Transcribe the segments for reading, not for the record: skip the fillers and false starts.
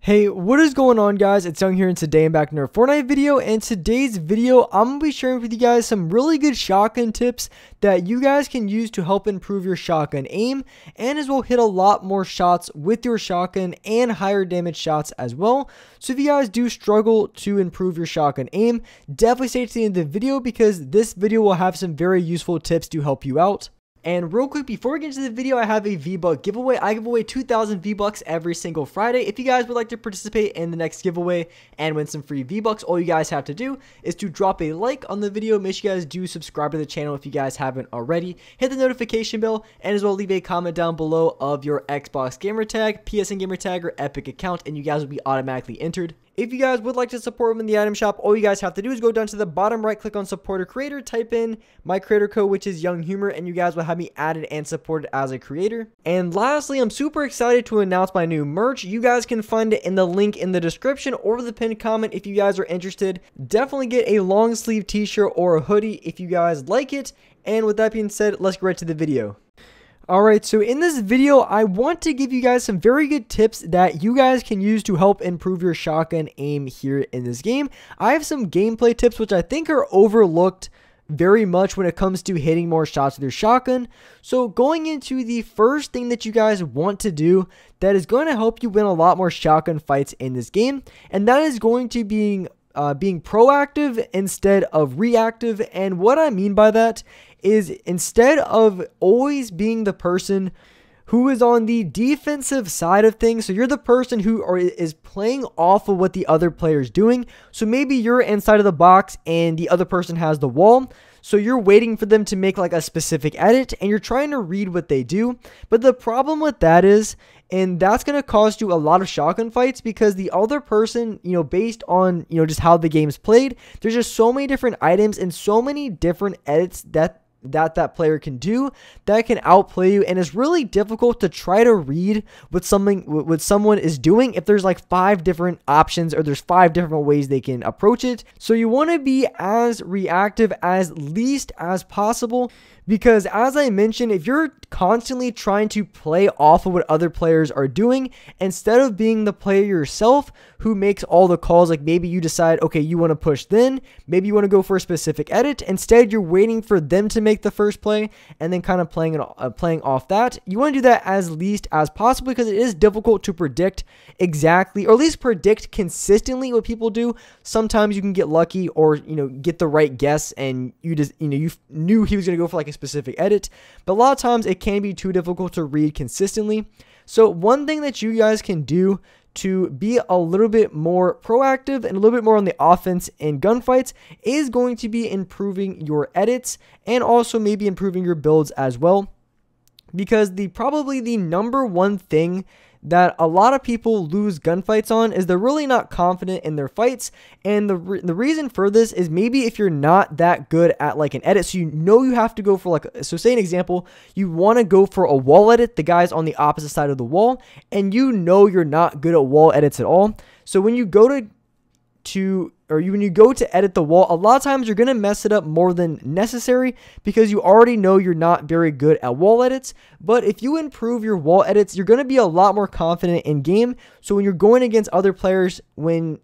Hey, what is going on, guys? It's Young here, and today I'm back in our Fortnite video. And today's video, I'm going to be sharing with you guys some really good shotgun tips that you guys can use to help improve your shotgun aim, and as well hit a lot more shots with your shotgun and higher damage shots as well. So if you guys do struggle to improve your shotgun aim, definitely stay to the end of the video because this video will have some very useful tips to help you out. And real quick, before we get into the video, I have a V-Buck giveaway. I give away 2,000 V-Bucks every single Friday. If you guys would like to participate in the next giveaway and win some free V-Bucks, all you guys have to do is to drop a like on the video. Make sure you guys do subscribe to the channel if you guys haven't already. Hit the notification bell, and as well leave a comment down below of your Xbox gamer tag, PSN gamer tag, or Epic account, and you guys will be automatically entered. If you guys would like to support them in the item shop, all you guys have to do is go down to the bottom right, click on support a creator, type in my creator code, which is Young Humor, and you guys will have me added and supported as a creator. And lastly, I'm super excited to announce my new merch. You guys can find it in the link in the description or the pinned comment if you guys are interested. Definitely get a long sleeve t-shirt or a hoodie if you guys like it. And with that being said, let's get right to the video. Alright, so in this video, I want to give you guys some very good tips that you guys can use to help improve your shotgun aim here in this game. I have some gameplay tips which I think are overlooked very much when it comes to hitting more shots with your shotgun. So going into the first thing that you guys want to do that is going to help you win a lot more shotgun fights in this game, and that is going to be being proactive instead of reactive. And what I mean by that is, instead of always being the person who is on the defensive side of things, so you're the person who is playing off of what the other player is doing. So maybe you're inside of the box and the other person has the wall, so you're waiting for them to make like a specific edit and you're trying to read what they do. But the problem with that is, and that's going to cost you a lot of shotgun fights, because the other person, based on, just how the game's played, there's just so many different items and so many different edits that player can do that can outplay you, and it's really difficult to try to read what someone is doing if there's like 5 different options or there's 5 different ways they can approach it. So you want to be as reactive as least as possible, because as I mentioned, if you're constantly trying to play off of what other players are doing instead of being the player yourself who makes all the calls, like maybe you decide, okay, you want to push, then maybe you want to go for a specific edit, instead you're waiting for them to make the first play and then kind of playing off that. You want to do that as least as possible, because it is difficult to predict exactly, or at least predict consistently what people do. Sometimes you can get lucky or get the right guess and you just you knew he was going to go for like a specific edit, but a lot of times it can be too difficult to read consistently. So one thing that you guys can do to be a little bit more proactive and a little bit more on the offense in gunfights is going to be improving your edits and also maybe improving your builds as well, because probably the number one thing that a lot of people lose gunfights on is they're really not confident in their fights. And the reason for this is, maybe if you're not that good at like an edit, so you have to go for like, so say an example, you want to go for a wall edit, the guy's on the opposite side of the wall, and you're not good at wall edits at all. So when you go when you go to edit the wall, a lot of times you're going to mess it up more than necessary, because you already know you're not very good at wall edits. But if you improve your wall edits, you're going to be a lot more confident in game. So when you're going against other players who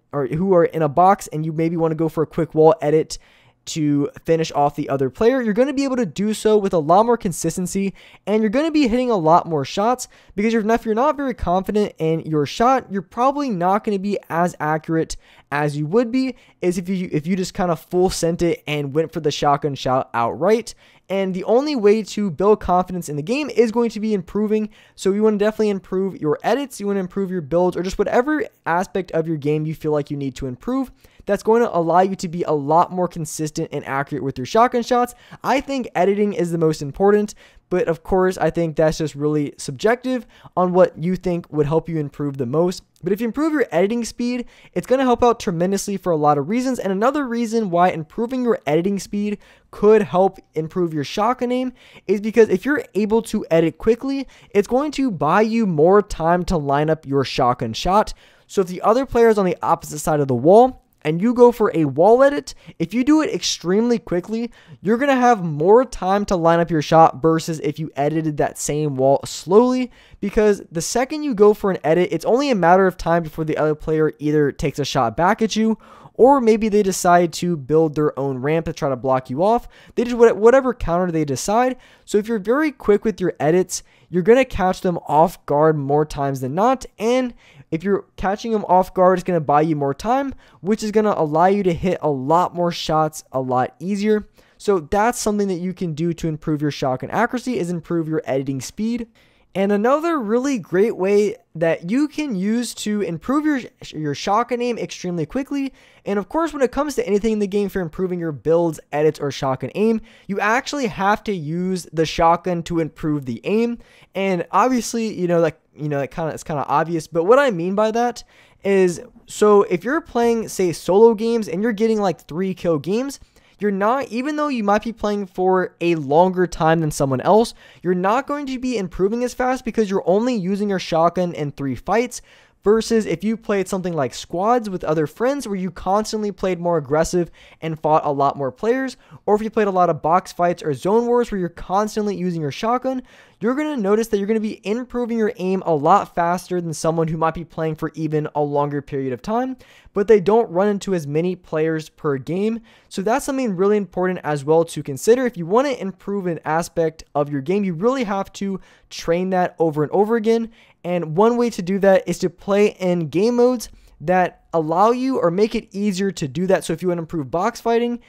are in a box and you maybe want to go for a quick wall edit to finish off the other player, you're going to be able to do so with a lot more consistency, and you're going to be hitting a lot more shots, because if you're not very confident in your shot, you're probably not going to be as accurate as you would be as if you just kind of full sent it and went for the shotgun shot outright. And the only way to build confidence in the game is going to be improving. So you want to definitely improve your edits, you want to improve your builds, or just whatever aspect of your game you feel like you need to improve. That's going to allow you to be a lot more consistent and accurate with your shotgun shots. I think editing is the most important, but of course, I think that's just really subjective on what you think would help you improve the most. But if you improve your editing speed, it's going to help out tremendously for a lot of reasons. And another reason why improving your editing speed could help improve your shotgun aim is because if you're able to edit quickly, it's going to buy you more time to line up your shotgun shot. So if the other player is on the opposite side of the wall, and you go for a wall edit, if you do it extremely quickly, you're going to have more time to line up your shot versus if you edited that same wall slowly, because the second you go for an edit, it's only a matter of time before the other player either takes a shot back at you, or maybe they decide to build their own ramp to try to block you off. They just whatever counter they decide. So if you're very quick with your edits, you're going to catch them off guard more times than not. And if you're catching them off guard, it's going to buy you more time, which is going to allow you to hit a lot more shots a lot easier. So that's something that you can do to improve your shotgun accuracy, is improve your editing speed. And another really great way that you can use to improve your shotgun aim extremely quickly, and of course when it comes to anything in the game for improving your builds, edits, or shotgun aim, you actually have to use the shotgun to improve the aim. And obviously, it's kind of obvious, but what I mean by that is, so if you're playing, say, solo games and you're getting like 3 kill games, you're not, even though you might be playing for a longer time than someone else, you're not going to be improving as fast because you're only using your shotgun in 3 fights, versus if you played something like squads with other friends where you constantly played more aggressive and fought a lot more players, or if you played a lot of box fights or zone wars where you're constantly using your shotgun, you're going to notice that you're going to be improving your aim a lot faster than someone who might be playing for even a longer period of time, but they don't run into as many players per game. So that's something really important as well to consider. If you want to improve an aspect of your game, you really have to train that over and over again. And one way to do that is to play in game modes that allow you or make it easier to do that. So if you want to improve box fighting,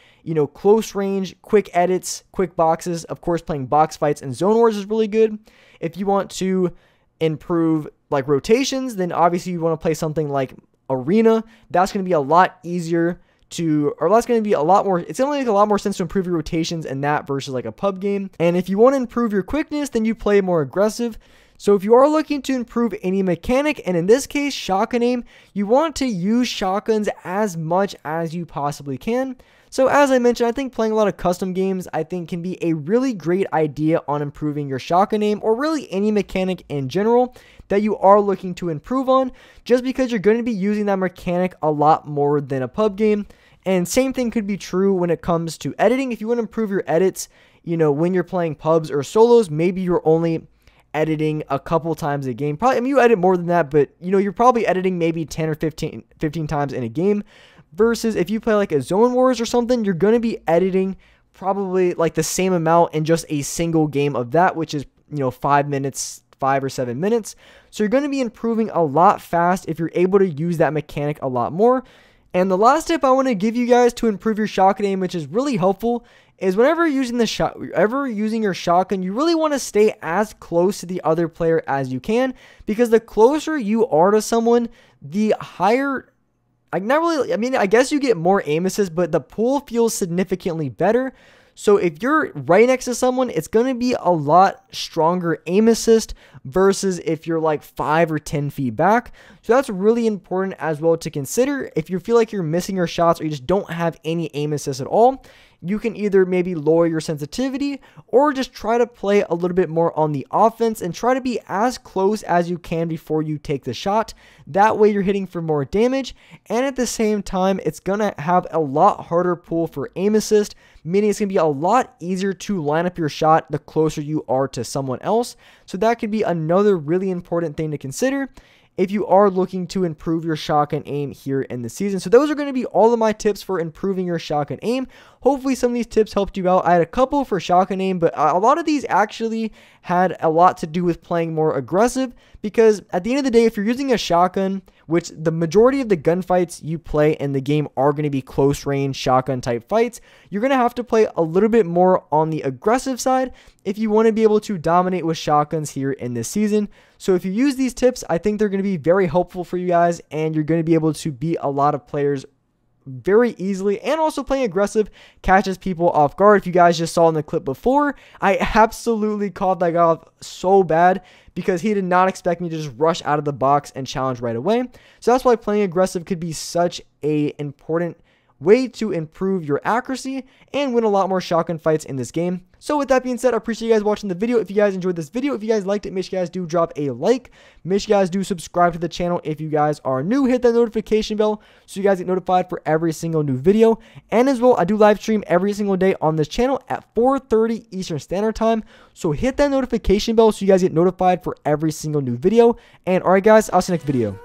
close range, quick edits, quick boxes, of course, playing box fights and zone wars is really good. If you want to improve like rotations, then obviously you want to play something like arena. That's going to be a lot easier that's going to be a lot more, it's going to make a lot more sense to improve your rotations in that versus like a pub game. And if you want to improve your quickness, then you play more aggressive. So if you are looking to improve any mechanic, and in this case, shotgun aim, you want to use shotguns as much as you possibly can. So as I mentioned, I think playing a lot of custom games, I think can be a really great idea on improving your shotgun aim, or really any mechanic in general that you are looking to improve on, just because you're going to be using that mechanic a lot more than a pub game. And same thing could be true when it comes to editing. If you want to improve your edits, when you're playing pubs or solos, maybe you're only editing a couple times a game. Probably, you edit more than that, but you're probably editing maybe 10 or 15 times in a game, versus if you play like a zone wars or something, you're going to be editing probably like the same amount in just a single game of that, which is 5 or 7 minutes. So you're going to be improving a lot fast if you're able to use that mechanic a lot more. And the last tip I want to give you guys to improve your shotgun aim, which is really helpful, is whenever using your shotgun, you really want to stay as close to the other player as you can, because the closer you are to someone, the higher, I guess you get more aim assist, but the pool feels significantly better. So if you're right next to someone, it's going to be a lot stronger aim assist versus if you're like 5 or 10 feet back. So that's really important as well to consider. If you feel like you're missing your shots or you just don't have any aim assist at all, you can either maybe lower your sensitivity or just try to play a little bit more on the offense and try to be as close as you can before you take the shot. That way you're hitting for more damage, and at the same time, it's going to have a lot harder pull for aim assist, meaning it's going to be a lot easier to line up your shot the closer you are to someone else. So that could be another really important thing to consider if you are looking to improve your shotgun aim here in the season. So those are going to be all of my tips for improving your shotgun aim. Hopefully some of these tips helped you out. I had a couple for shotgun aim, but a lot of these actually had a lot to do with playing more aggressive, because at the end of the day, if you're using a shotgun, which the majority of the gunfights you play in the game are going to be close range shotgun type fights, you're going to have to play a little bit more on the aggressive side if you want to be able to dominate with shotguns here in this season. So if you use these tips, I think they're going to be very helpful for you guys, and you're going to be able to beat a lot of players very easily. And also playing aggressive catches people off guard. If you guys just saw in the clip before, I absolutely caught that guy off so bad because he did not expect me to just rush out of the box and challenge right away. So that's why playing aggressive could be such a important way to improve your accuracy and win a lot more shotgun fights in this game. So with that being said, I appreciate you guys watching the video. If you guys enjoyed this video, if you guys liked it, make sure you guys do drop a like. Make sure you guys do subscribe to the channel if you guys are new. Hit that notification bell so you guys get notified for every single new video. And as well, I do live stream every single day on this channel at 4:30 Eastern Standard Time. So hit that notification bell so you guys get notified for every single new video. And alright guys, I'll see you next video.